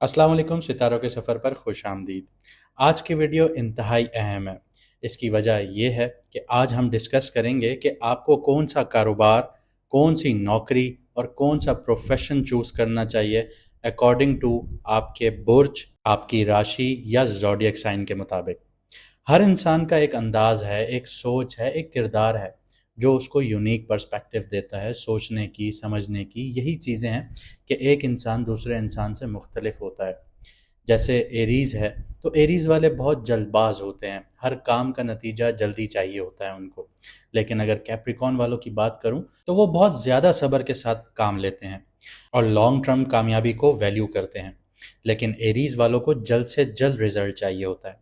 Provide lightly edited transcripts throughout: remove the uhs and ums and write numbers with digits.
अस्सलाम वालेकुम। सितारों के सफ़र पर खुश आमदीद। आज की वीडियो इंतहाई अहम है। इसकी वजह यह है कि आज हम डिस्कस करेंगे कि आपको कौन सा कारोबार, कौन सी नौकरी और कौन सा प्रोफेशन चूज़ करना चाहिए अकॉर्डिंग टू आपके बुर्ज, आपकी राशि या ज़ोडिएक साइन के मुताबिक। हर इंसान का एक अंदाज़ है, एक सोच है, एक किरदार है जो उसको यूनिक पर्सपेक्टिव देता है सोचने की, समझने की। यही चीज़ें हैं कि एक इंसान दूसरे इंसान से मुख्तलिफ होता है। जैसे एरीज़ है, तो एरीज़ वाले बहुत जल्दबाज होते हैं, हर काम का नतीजा जल्दी चाहिए होता है उनको। लेकिन अगर कैप्रिकॉर्न वालों की बात करूं तो वो बहुत ज़्यादा सब्र के साथ काम लेते हैं और लॉन्ग टर्म कामयाबी को वैल्यू करते हैं। लेकिन एरीज़ वालों को जल्द से जल्द रिजल्ट चाहिए होता है।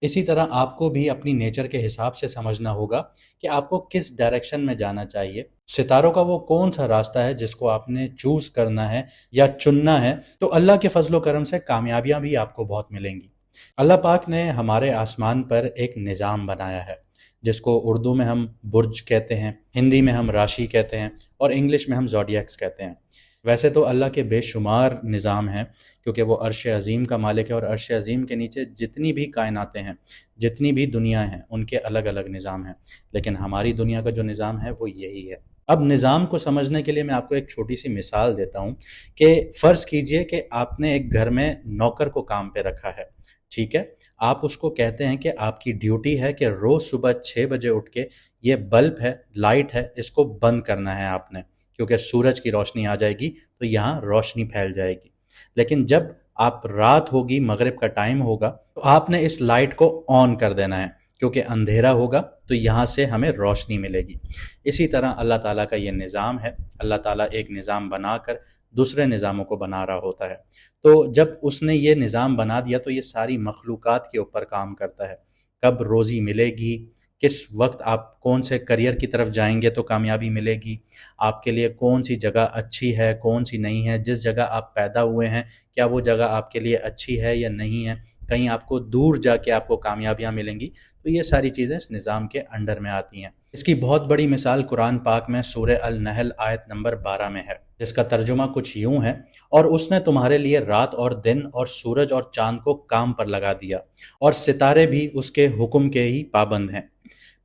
इसी तरह आपको भी अपनी नेचर के हिसाब से समझना होगा कि आपको किस डायरेक्शन में जाना चाहिए। सितारों का वो कौन सा रास्ता है जिसको आपने चूज करना है या चुनना है, तो अल्लाह के फजलो करम से कामयाबियां भी आपको बहुत मिलेंगी। अल्लाह पाक ने हमारे आसमान पर एक निज़ाम बनाया है जिसको उर्दू में हम बुर्ज कहते हैं, हिंदी में हम राशि कहते हैं और इंग्लिश में हम ज़ोडिएक्स कहते हैं। वैसे तो अल्लाह के बेशुमार निज़ाम हैं, क्योंकि वो अर्श अज़ीम का मालिक है और अर्श अज़ीम के नीचे जितनी भी कायनातें हैं, जितनी भी दुनिया हैं, उनके अलग अलग निज़ाम हैं। लेकिन हमारी दुनिया का जो निज़ाम है वो यही है। अब निज़ाम को समझने के लिए मैं आपको एक छोटी सी मिसाल देता हूँ कि फ़र्ज़ कीजिए कि आपने एक घर में नौकर को काम पे रखा है। ठीक है, आप उसको कहते हैं कि आपकी ड्यूटी है कि रोज़ सुबह 6 बजे उठ के ये बल्ब है, लाइट है, इसको बंद करना है आपने, क्योंकि सूरज की रोशनी आ जाएगी तो यहाँ रोशनी फैल जाएगी। लेकिन जब आप रात होगी, मगरिब का टाइम होगा, तो आपने इस लाइट को ऑन कर देना है, क्योंकि अंधेरा होगा तो यहाँ से हमें रोशनी मिलेगी। इसी तरह अल्लाह ताला का ये निज़ाम है। अल्लाह ताला एक निज़ाम बनाकर दूसरे निज़ामों को बना रहा होता है। तो जब उसने ये निज़ाम बना दिया तो ये सारी मखलूक़ात के ऊपर काम करता है। कब रोज़ी मिलेगी, किस वक्त आप कौन से करियर की तरफ जाएंगे तो कामयाबी मिलेगी, आपके लिए कौन सी जगह अच्छी है, कौन सी नहीं है, जिस जगह आप पैदा हुए हैं क्या वो जगह आपके लिए अच्छी है या नहीं है, कहीं आपको दूर जाके आपको कामयाबियाँ मिलेंगी। तो ये सारी चीज़ें इस निज़ाम के अंडर में आती हैं। इसकी बहुत बड़ी मिसाल कुरान पाक में सूरह अल नहल आयत नंबर 12 में है, जिसका तर्जुमा कुछ यूं है, और उसने तुम्हारे लिए रात और दिन और सूरज और चांद को काम पर लगा दिया और सितारे भी उसके हुक्म के ही पाबंद हैं।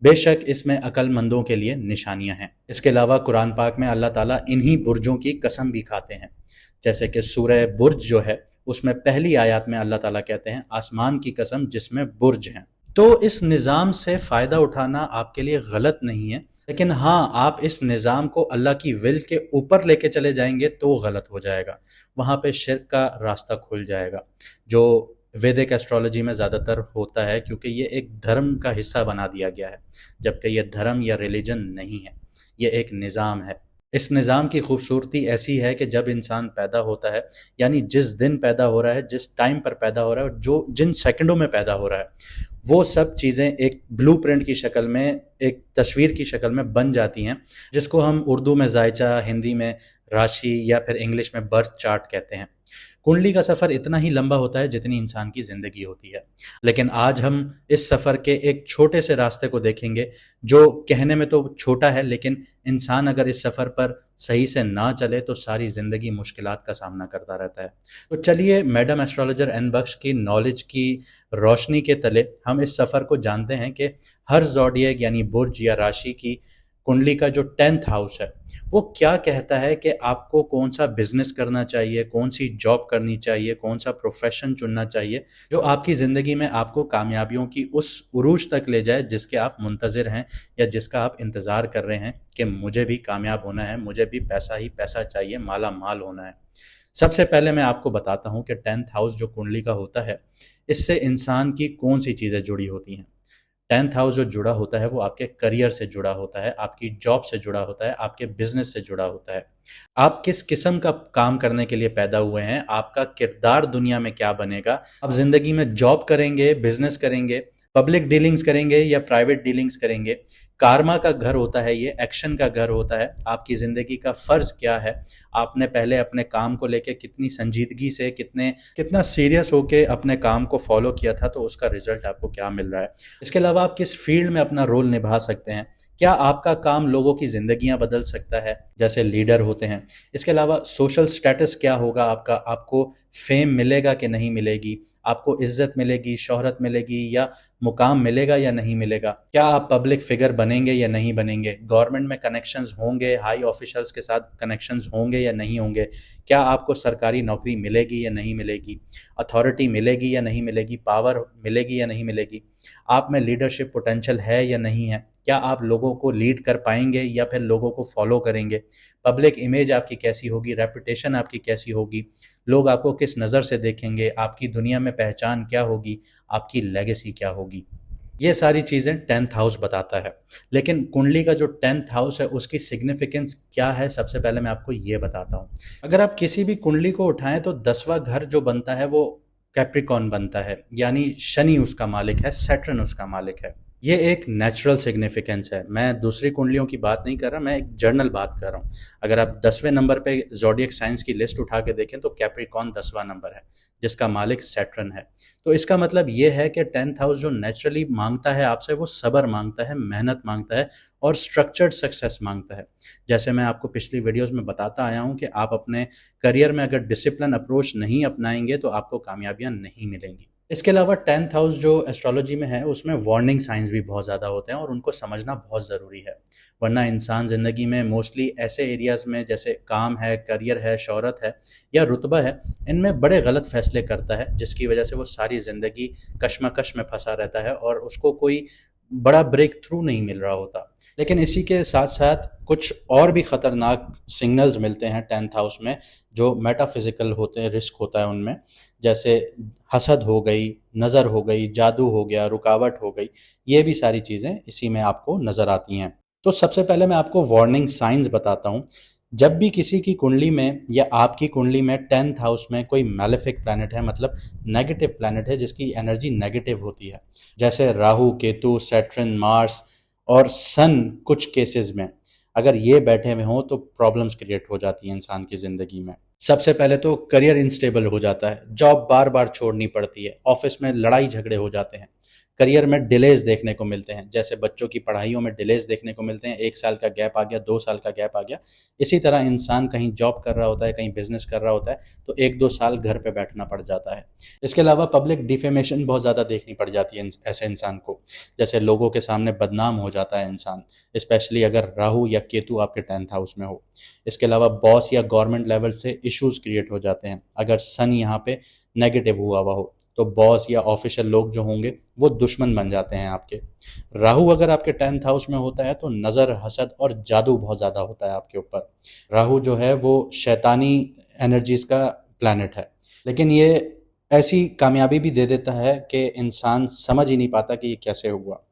बेशक इसमें अक्लमंदों के लिए निशानियां हैं। इसके अलावा कुरान पाक में अल्लाह ताला इन्हीं बुर्जों की कसम भी खाते हैं। जैसे कि सूरह बुर्ज जो है, उसमें पहली आयत में अल्लाह ताला कहते हैं, आसमान की कसम जिसमें बुर्ज हैं। तो इस निज़ाम से फ़ायदा उठाना आपके लिए गलत नहीं है, लेकिन हाँ, आप इस निज़ाम को अल्लाह की विल के ऊपर लेके चले जाएंगे तो गलत हो जाएगा। वहाँ पे शिर्क का रास्ता खुल जाएगा, जो वैदिक एस्ट्रोलॉजी में ज़्यादातर होता है, क्योंकि ये एक धर्म का हिस्सा बना दिया गया है, जबकि ये धर्म या रिलीजन नहीं है, ये एक निज़ाम है। इस निज़ाम की खूबसूरती ऐसी है कि जब इंसान पैदा होता है, यानी जिस दिन पैदा हो रहा है, जिस टाइम पर पैदा हो रहा है और जो जिन सेकंडों में पैदा हो रहा है, वो सब चीज़ें एक ब्लूप्रिंट की शक्ल में, एक तस्वीर की शक्ल में बन जाती हैं, जिसको हम उर्दू में जायचा, हिंदी में राशि या फिर इंग्लिश में बर्थ चार्ट कहते हैं। कुंडली का सफ़र इतना ही लंबा होता है जितनी इंसान की ज़िंदगी होती है। लेकिन आज हम इस सफ़र के एक छोटे से रास्ते को देखेंगे, जो कहने में तो छोटा है, लेकिन इंसान अगर इस सफ़र पर सही से ना चले तो सारी ज़िंदगी मुश्किलात का सामना करता रहता है। तो चलिए, मैडम एस्ट्रोलॉजर एन बख्श की नॉलेज की रोशनी के तले हम इस सफ़र को जानते हैं कि हर ज़ोडिएक यानी बुर्ज या राशि की कुंडली का जो 10th हाउस है, वो क्या कहता है कि आपको कौन सा बिजनेस करना चाहिए, कौन सी जॉब करनी चाहिए, कौन सा प्रोफेशन चुनना चाहिए, जो आपकी ज़िंदगी में आपको कामयाबियों की उस उरूज तक ले जाए जिसके आप मुंतज़िर हैं या जिसका आप इंतज़ार कर रहे हैं कि मुझे भी कामयाब होना है, मुझे भी पैसा ही पैसा चाहिए, माला माल होना है। सबसे पहले मैं आपको बताता हूँ कि 10th हाउस जो कुंडली का होता है, इससे इंसान की कौन सी चीज़ें जुड़ी होती हैं। 10th हाउस जो जुड़ा होता है वो आपके करियर से जुड़ा होता है, आपकी जॉब से जुड़ा होता है, आपके बिजनेस से जुड़ा होता है। आप किस किस्म का काम करने के लिए पैदा हुए हैं, आपका किरदार दुनिया में क्या बनेगा, आप जिंदगी में जॉब करेंगे, बिजनेस करेंगे, पब्लिक डीलिंग्स करेंगे या प्राइवेट डीलिंग्स करेंगे। कार्मा का घर होता है, ये एक्शन का घर होता है। आपकी ज़िंदगी का फ़र्ज़ क्या है, आपने पहले अपने काम को लेके कितनी संजीदगी से, कितना सीरियस होके अपने काम को फॉलो किया था, तो उसका रिजल्ट आपको क्या मिल रहा है। इसके अलावा आप किस फील्ड में अपना रोल निभा सकते हैं, क्या आपका काम लोगों की ज़िंदगियां बदल सकता है, जैसे लीडर होते हैं? इसके अलावा सोशल स्टेटस क्या होगा आपका? आपको फेम मिलेगा कि नहीं मिलेगी? आपको इज्जत मिलेगी, शोहरत मिलेगी, या मुकाम मिलेगा या नहीं मिलेगा? क्या आप पब्लिक फिगर बनेंगे या नहीं बनेंगे? गवर्नमेंट में कनेक्शंस होंगे, हाई ऑफिशियल्स के साथ कनेक्शंस होंगे या नहीं होंगे? क्या आपको सरकारी नौकरी मिलेगी या नहीं मिलेगी? अथॉरिटी मिलेगी या नहीं मिलेगी? पावर मिलेगी या नहीं मिलेगी? आप में लीडरशिप पोटेंशियल है या नहीं है? क्या आप लोगों को लीड कर पाएंगे या फिर लोगों को फॉलो करेंगे? पब्लिक इमेज आपकी कैसी होगी? रेपुटेशन आपकी कैसी होगी? लोग आपको किस नज़र से देखेंगे? आपकी दुनिया में पहचान क्या होगी? आपकी लेगेसी क्या होगी? ये सारी चीज़ें 10th हाउस बताता है। लेकिन कुंडली का जो 10th हाउस है उसकी सिग्निफिकेंस क्या है, सबसे पहले मैं आपको ये बताता हूँ। अगर आप किसी भी कुंडली को उठाएं तो 10वां घर जो बनता है वो कैप्रिकॉन बनता है, यानी शनि उसका मालिक है, सैटर्न उसका मालिक है। ये एक नेचुरल सिग्निफिकेंस है। मैं दूसरी कुंडलियों की बात नहीं कर रहा, मैं एक जर्नल बात कर रहा हूँ। अगर आप 10वें नंबर पे ज़ोडिएक साइंस की लिस्ट उठा के देखें तो कैप्रिकॉन 10वां नंबर है, जिसका मालिक सैटर्न है। तो इसका मतलब ये है कि 10th हाउस जो नेचुरली मांगता है आपसे, वो सब्र मांगता है, मेहनत मांगता है और स्ट्रक्चर्ड सक्सेस मांगता है। जैसे मैं आपको पिछली वीडियोस में बताता आया हूँ कि आप अपने करियर में अगर डिसिप्लिन अप्रोच नहीं अपनाएंगे तो आपको कामयाबियाँ नहीं मिलेंगी। इसके अलावा 10th हाउस जो एस्ट्रोलॉजी में है उसमें वार्निंग साइंस भी बहुत ज़्यादा होते हैं और उनको समझना बहुत ज़रूरी है। वरना इंसान ज़िंदगी में मोस्टली ऐसे एरियाज़ में, जैसे काम है, करियर है, शोहरत है या रुतबा है, इनमें बड़े गलत फैसले करता है, जिसकी वजह से वो सारी ज़िंदगी कश्मकश में फंसा रहता है और उसको कोई बड़ा ब्रेक थ्रू नहीं मिल रहा होता। लेकिन इसी के साथ साथ कुछ और भी ख़तरनाक सिग्नल्स मिलते हैं 10th हाउस में, जो मेटाफिजिकल होते हैं, रिस्क होता है उनमें। जैसे हसद हो गई, नज़र हो गई, जादू हो गया, रुकावट हो गई, ये भी सारी चीज़ें इसी में आपको नज़र आती हैं। तो सबसे पहले मैं आपको वार्निंग साइंस बताता हूँ। जब भी किसी की कुंडली में या आपकी कुंडली में 10th हाउस में कोई मैलेफिक प्लैनेट है, मतलब नेगेटिव प्लैनेट है जिसकी एनर्जी नेगेटिव होती है, जैसे राहु, केतु, सैटर्न, मार्स और सन, कुछ केसेस में अगर ये बैठे हुए हों तो प्रॉब्लम्स क्रिएट हो जाती हैं इंसान की ज़िंदगी में। सबसे पहले तो करियर इंस्टेबल हो जाता है, जॉब बार बार छोड़नी पड़ती है, ऑफिस में लड़ाई झगड़े हो जाते हैं, करियर में डिलेज देखने को मिलते हैं, जैसे बच्चों की पढ़ाइयों में डिलेज देखने को मिलते हैं, 1 साल का गैप आ गया, 2 साल का गैप आ गया। इसी तरह इंसान कहीं जॉब कर रहा होता है, कहीं बिजनेस कर रहा होता है, तो 1-2 साल घर पे बैठना पड़ जाता है। इसके अलावा पब्लिक डिफेमेशन बहुत ज़्यादा देखनी पड़ जाती है ऐसे इंसान को, जैसे लोगों के सामने बदनाम हो जाता है इंसान, स्पेशली अगर राहु या केतु आपके 10th हाउस में हो। इसके अलावा बॉस या गवर्नमेंट लेवल से इश्यूज क्रिएट हो जाते हैं। अगर सन यहाँ पे नेगेटिव हुआ हुआ हो तो बॉस या ऑफिशियल लोग जो होंगे वो दुश्मन बन जाते हैं आपके। राहु अगर आपके 10th हाउस में होता है तो नज़र, हसद और जादू बहुत ज़्यादा होता है आपके ऊपर। राहु जो है वो शैतानी एनर्जीज का प्लैनेट है, लेकिन ये ऐसी कामयाबी भी दे देता है कि इंसान समझ ही नहीं पाता कि ये कैसे हुआ।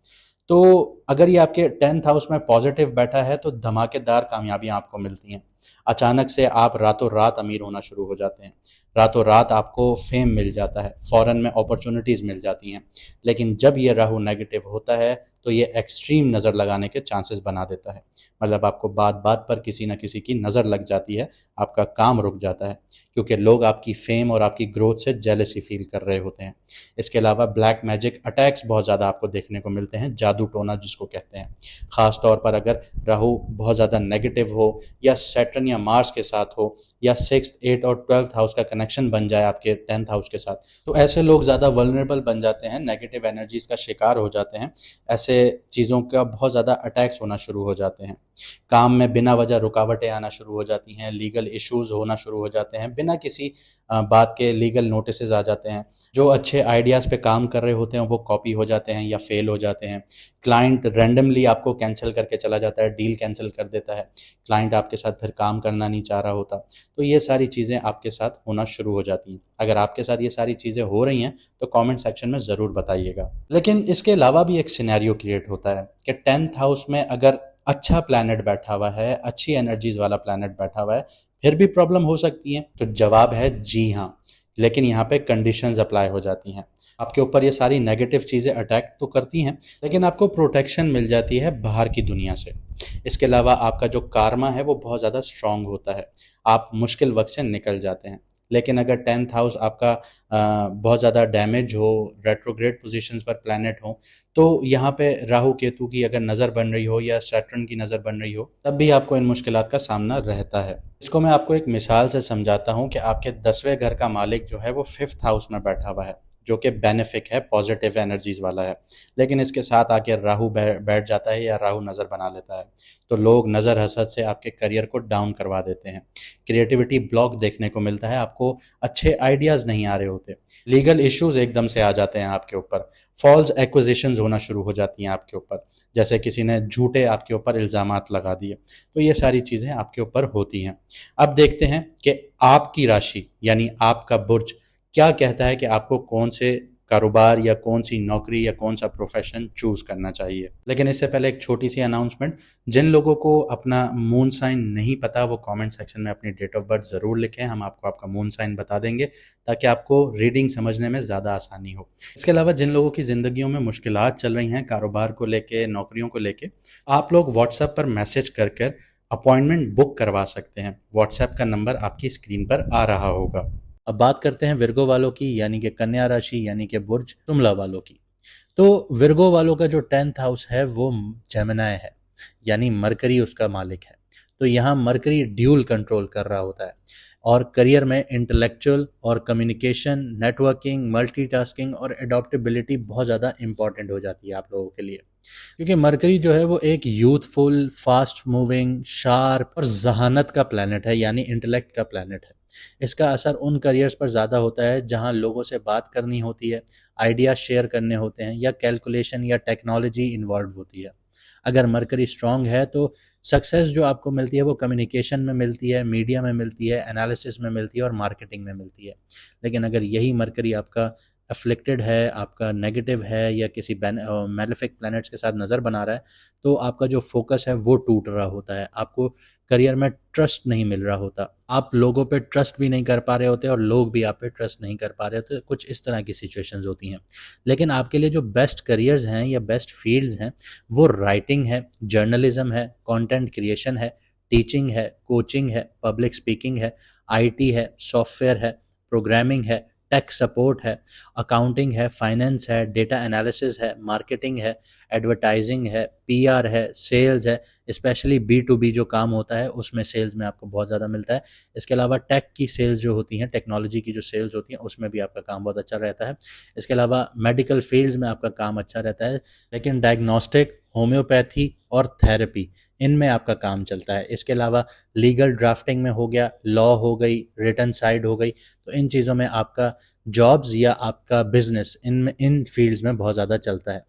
तो अगर ये आपके 10th हाउस में पॉजिटिव बैठा है तो धमाकेदार कामयाबियां आपको मिलती हैं। अचानक से आप रातों रात अमीर होना शुरू हो जाते हैं, रातों रात आपको फेम मिल जाता है, फॉरेन में अपॉर्चुनिटीज़ मिल जाती हैं। लेकिन जब ये राहु नेगेटिव होता है तो ये एक्सट्रीम नज़र लगाने के चांसेस बना देता है, मतलब आपको बात बात पर किसी न किसी की नज़र लग जाती है, आपका काम रुक जाता है, क्योंकि लोग आपकी फेम और आपकी ग्रोथ से जेलसी फील कर रहे होते हैं। इसके अलावा ब्लैक मैजिक अटैक्स बहुत ज़्यादा आपको देखने को मिलते हैं, जादू टोना जिसको कहते हैं। ख़ास तौर पर अगर राहु बहुत ज़्यादा नेगेटिव हो या सैटर्न या मार्स के साथ हो या 6th, 8th और 12th हाउस का कनेक्शन बन जाए आपके 10th हाउस के साथ, तो ऐसे लोग ज़्यादा वल्नरेबल बन जाते हैं, नेगेटिव एनर्जीज़ का शिकार हो जाते हैं। ऐसे चीज़ों का बहुत ज़्यादा अटैक्स होना शुरू हो जाते हैं। काम में बिना वजह रुकावटें आना शुरू हो जाती हैं, लीगल इश्यूज होना शुरू हो जाते हैं, बिना किसी बात के लीगल नोटिसेस आ जाते हैं। जो अच्छे आइडियाज़ पे काम कर रहे होते हैं वो कॉपी हो जाते हैं या फेल हो जाते हैं। क्लाइंट रैंडमली आपको कैंसिल करके चला जाता है, डील कैंसिल कर देता है, क्लाइंट आपके साथ फिर काम करना नहीं चाह रहा होता। तो ये सारी चीज़ें आपके साथ होना शुरू हो जाती हैं। अगर आपके साथ ये सारी चीज़ें हो रही हैं तो कमेंट सेक्शन में ज़रूर बताइएगा। लेकिन इसके अलावा भी एक सिनेरियो क्रिएट होता है कि 10th हाउस में अगर अच्छा प्लैनेट बैठा हुआ है, अच्छी एनर्जीज वाला प्लैनेट बैठा हुआ है, फिर भी प्रॉब्लम हो सकती है। तो जवाब है जी हाँ, लेकिन यहाँ पे कंडीशंस अप्लाई हो जाती हैं। आपके ऊपर ये सारी नेगेटिव चीज़ें अटैक तो करती हैं, लेकिन आपको प्रोटेक्शन मिल जाती है बाहर की दुनिया से। इसके अलावा आपका जो कारमा है वो बहुत ज़्यादा स्ट्रांग होता है, आप मुश्किल वक्त से निकल जाते हैं। लेकिन अगर 10th हाउस आपका बहुत ज़्यादा डैमेज हो, रेट्रोग्रेड पोजीशंस पर प्लैनेट हो, तो यहाँ पे राहु केतु की अगर नज़र बन रही हो या सैटर्न की नज़र बन रही हो, तब भी आपको इन मुश्किलात का सामना रहता है। इसको मैं आपको एक मिसाल से समझाता हूँ कि आपके 10वें घर का मालिक जो है वो 5th हाउस में बैठा हुआ है, जो कि बेनिफिक है, पॉजिटिव एनर्जीज वाला है। लेकिन इसके साथ आके राहु बैठ जाता है या राहु नज़र बना लेता है, तो लोग नज़र हसद से आपके करियर को डाउन करवा देते हैं। क्रिएटिविटी ब्लॉक देखने को मिलता है, आपको अच्छे आइडियाज़ नहीं आ रहे होते, लीगल इश्यूज एकदम से आ जाते हैं आपके ऊपर, फॉल्स एक्विजिशंस होना शुरू हो जाती हैं आपके ऊपर, जैसे किसी ने झूठे आपके ऊपर इल्ज़ामात लगा दिए। तो ये सारी चीज़ें आपके ऊपर होती हैं। अब देखते हैं कि आपकी राशि यानी आपका बुर्ज क्या कहता है कि आपको कौन से कारोबार या कौन सी नौकरी या कौन सा प्रोफेशन चूज करना चाहिए। लेकिन इससे पहले एक छोटी सी अनाउंसमेंट, जिन लोगों को अपना मून साइन नहीं पता वो कमेंट सेक्शन में अपनी डेट ऑफ बर्थ ज़रूर लिखें, हम आपको आपका मून साइन बता देंगे ताकि आपको रीडिंग समझने में ज़्यादा आसानी हो। इसके अलावा जिन लोगों की ज़िंदगियों में मुश्किलात चल रही हैं कारोबार को लेके, नौकरियों को लेके, आप लोग व्हाट्सएप पर मैसेज कर कर अपॉइंटमेंट बुक करवा सकते हैं। व्हाट्सएप का नंबर आपकी स्क्रीन पर आ रहा होगा। अब बात करते हैं विर्गो वालों की, यानी कि कन्या राशि यानी कि बुर्ज तुला वालों की। तो विर्गो वालों का जो 10th हाउस है वो जेमिनी है, यानी मरकरी उसका मालिक है। तो यहाँ मरकरी ड्यूल कंट्रोल कर रहा होता है और करियर में इंटेलेक्चुअल और कम्युनिकेशन, नेटवर्किंग, मल्टीटास्किंग और एडॉप्टेबिलिटी बहुत ज़्यादा इंपॉर्टेंट हो जाती है आप लोगों के लिए, क्योंकि मरकरी जो है वो एक यूथफुल, फास्ट मूविंग, शार्प और जहानत का प्लैनेट है, यानी इंटेलेक्ट का प्लैनेट है। इसका असर उन करियर्स पर ज़्यादा होता है जहां लोगों से बात करनी होती है, आइडिया शेयर करने होते हैं या कैलकुलेशन या टेक्नोलॉजी इन्वॉल्व होती है। अगर मरकरी स्ट्रांग है तो सक्सेस जो आपको मिलती है वो कम्युनिकेशन में मिलती है, मीडिया में मिलती है, एनालिसिस में मिलती है और मार्केटिंग में मिलती है। लेकिन अगर यही मरकरी आपका अफ्लिक्टेड है, आपका नेगेटिव है या किसी मेलेफिक प्लैनेट्स के साथ नज़र बना रहा है, तो आपका जो फोकस है वो टूट रहा होता है, आपको करियर में ट्रस्ट नहीं मिल रहा होता, आप लोगों पे ट्रस्ट भी नहीं कर पा रहे होते और लोग भी आप पे ट्रस्ट नहीं कर पा रहे होते। कुछ इस तरह की सिचुएशंस होती हैं। लेकिन आपके लिए जो बेस्ट करियर्स हैं या बेस्ट फील्ड्स हैं वो राइटिंग है, जर्नलिज्म है, कंटेंट क्रिएशन है, टीचिंग है, कोचिंग है, पब्लिक स्पीकिंग है, आईटी है, सॉफ्टवेयर है, प्रोग्रामिंग है, टेक सपोर्ट है, अकाउंटिंग है, फाइनेंस है, डेटा एनालिसिस है, मार्केटिंग है, एडवर्टाइजिंग है, पीआर है, सेल्स है। स्पेशली B2B जो काम होता है उसमें सेल्स में आपको बहुत ज़्यादा मिलता है। इसके अलावा टेक की सेल्स जो होती हैं, टेक्नोलॉजी की जो सेल्स होती हैं, उसमें भी आपका काम बहुत अच्छा रहता है। इसके अलावा मेडिकल फील्ड्स में आपका काम अच्छा रहता है, लेकिन डायग्नोस्टिक, होम्योपैथी और थेरेपी, इनमें आपका काम चलता है। इसके अलावा लीगल ड्राफ्टिंग में हो गया, लॉ हो गई, रिटर्न साइड हो गई, तो इन चीज़ों में आपका जॉब्स या आपका बिजनेस इन फील्ड्स में बहुत ज़्यादा चलता है।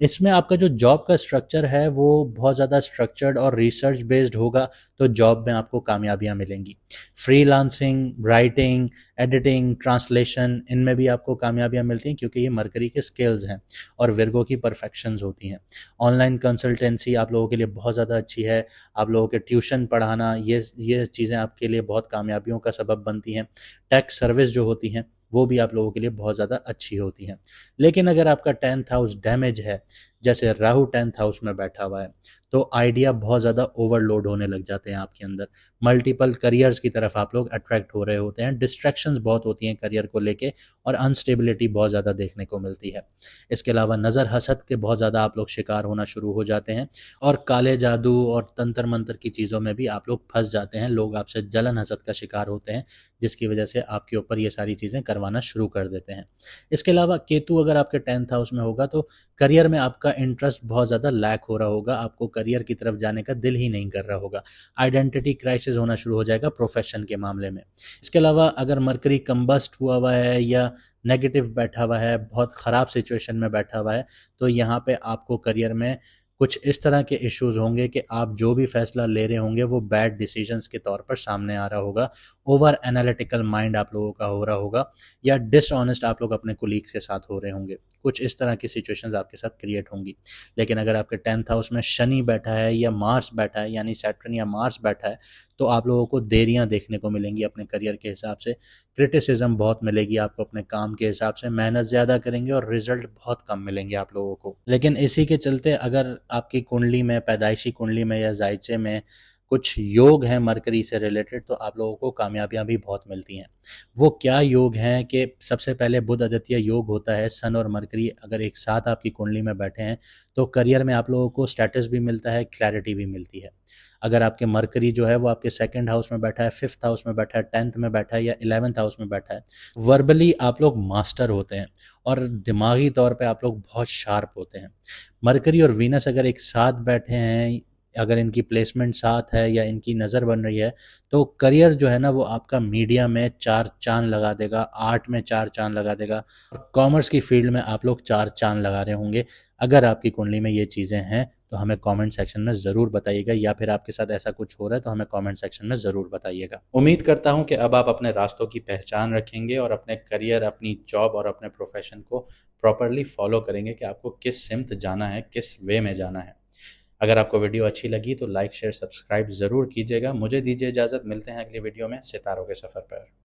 इसमें आपका जो जॉब का स्ट्रक्चर है वो बहुत ज़्यादा स्ट्रक्चर्ड और रिसर्च बेस्ड होगा, तो जॉब में आपको कामयाबियाँ मिलेंगी। फ्रीलांसिंग, राइटिंग, एडिटिंग, ट्रांसलेशन, इनमें भी आपको कामयाबियाँ मिलती हैं क्योंकि ये मरकरी के स्किल्स हैं और विर्गो की परफेक्शंस होती हैं। ऑनलाइन कंसल्टेंसी आप लोगों के लिए बहुत ज़्यादा अच्छी है। आप लोगों के ट्यूशन पढ़ाना, ये चीज़ें आपके लिए बहुत कामयाबियों का सबब बनती हैं। टैक्स सर्विस जो होती हैं वो भी आप लोगों के लिए बहुत ज़्यादा अच्छी होती हैं। लेकिन अगर आपका 10th हाउस डैमेज है, जैसे राहु 10th हाउस में बैठा हुआ है, तो आइडिया बहुत ज़्यादा ओवरलोड होने लग जाते हैं आपके अंदर। मल्टीपल करियर्स की तरफ आप लोग अट्रैक्ट हो रहे होते हैं, डिस्ट्रैक्शंस बहुत होती हैं करियर को लेके और अनस्टेबिलिटी बहुत ज़्यादा देखने को मिलती है। इसके अलावा नज़र हसद के बहुत ज़्यादा आप लोग शिकार होना शुरू हो जाते हैं और काले जादू और तंत्र मंत्र की चीज़ों में भी आप लोग फंस जाते हैं। लोग आपसे जलन हसद का शिकार होते हैं, जिसकी वजह से आपके ऊपर ये सारी चीज़ें करवाना शुरू कर देते हैं। इसके अलावा केतु अगर आपके 10th हाउस में होगा तो करियर में आपका इंटरेस्ट बहुत ज़्यादा लैक हो रहा होगा, आपको करियर की तरफ जाने का दिल ही नहीं कर रहा होगा। आइडेंटिटी क्राइसिस होना शुरू हो जाएगा प्रोफेशन के मामले में। इसके अलावा अगर मरकरी कंबस्ट हुआ हुआ है या नेगेटिव बैठा हुआ है, बहुत ख़राब सिचुएशन में बैठा हुआ है, तो यहाँ पे आपको करियर में कुछ इस तरह के इश्यूज होंगे कि आप जो भी फैसला ले रहे होंगे वो बैड डिसीजंस के तौर पर सामने आ रहा होगा। ओवर एनालिटिकल माइंड आप लोगों का हो रहा होगा या डिसऑनेस्ट आप लोग अपने कोलीग्स के साथ हो रहे होंगे। कुछ इस तरह की सिचुएशंस आपके साथ क्रिएट होंगी। लेकिन अगर आपके 10th हाउस में शनि बैठा है या मार्स बैठा है, यानी सैटर्न या मार्स बैठा है, तो आप लोगों को देरियां देखने को मिलेंगी अपने करियर के हिसाब से। क्रिटिसिज्म बहुत मिलेगी आपको अपने काम के हिसाब से, मेहनत ज़्यादा करेंगे और रिजल्ट बहुत कम मिलेंगे आप लोगों को। लेकिन इसी के चलते अगर आपकी कुंडली में, पैदाइशी कुंडली में या जायचे में कुछ योग हैं मरकरी से रिलेटेड, तो आप लोगों को कामयाबियां भी बहुत मिलती हैं। वो क्या योग हैं कि सबसे पहले बुध आदित्य योग होता है। सन और मरकरी अगर एक साथ आपकी कुंडली में बैठे हैं तो करियर में आप लोगों को स्टेटस भी मिलता है, क्लैरिटी भी मिलती है। अगर आपके मरकरी जो है वो आपके सेकंड हाउस में बैठा है, फिफ्थ हाउस में बैठा है, 10th में बैठा है या 11th हाउस में बैठा है, वर्बली आप लोग मास्टर होते हैं और दिमागी तौर पे आप लोग बहुत शार्प होते हैं। मरकरी और वीनस अगर एक साथ बैठे हैं, अगर इनकी प्लेसमेंट साथ है या इनकी नज़र बन रही है, तो करियर जो है ना वो आपका मीडिया में चार चांद लगा देगा, आर्ट में चार चांद लगा देगा, और कॉमर्स की फील्ड में आप लोग चार चांद लगा रहे होंगे। अगर आपकी कुंडली में ये चीज़ें हैं तो हमें कमेंट सेक्शन में ज़रूर बताइएगा, या फिर आपके साथ ऐसा कुछ हो रहा है तो हमें कमेंट सेक्शन में ज़रूर बताइएगा। उम्मीद करता हूँ कि अब आप अपने रास्तों की पहचान रखेंगे और अपने करियर, अपनी जॉब और अपने प्रोफेशन को प्रॉपरली फॉलो करेंगे कि आपको किस सिमत जाना है, किस वे में जाना है। अगर आपको वीडियो अच्छी लगी तो लाइक शेयर सब्सक्राइब ज़रूर कीजिएगा। मुझे दीजिए इजाज़त, मिलते हैं अगली वीडियो में सितारों के सफ़र पर।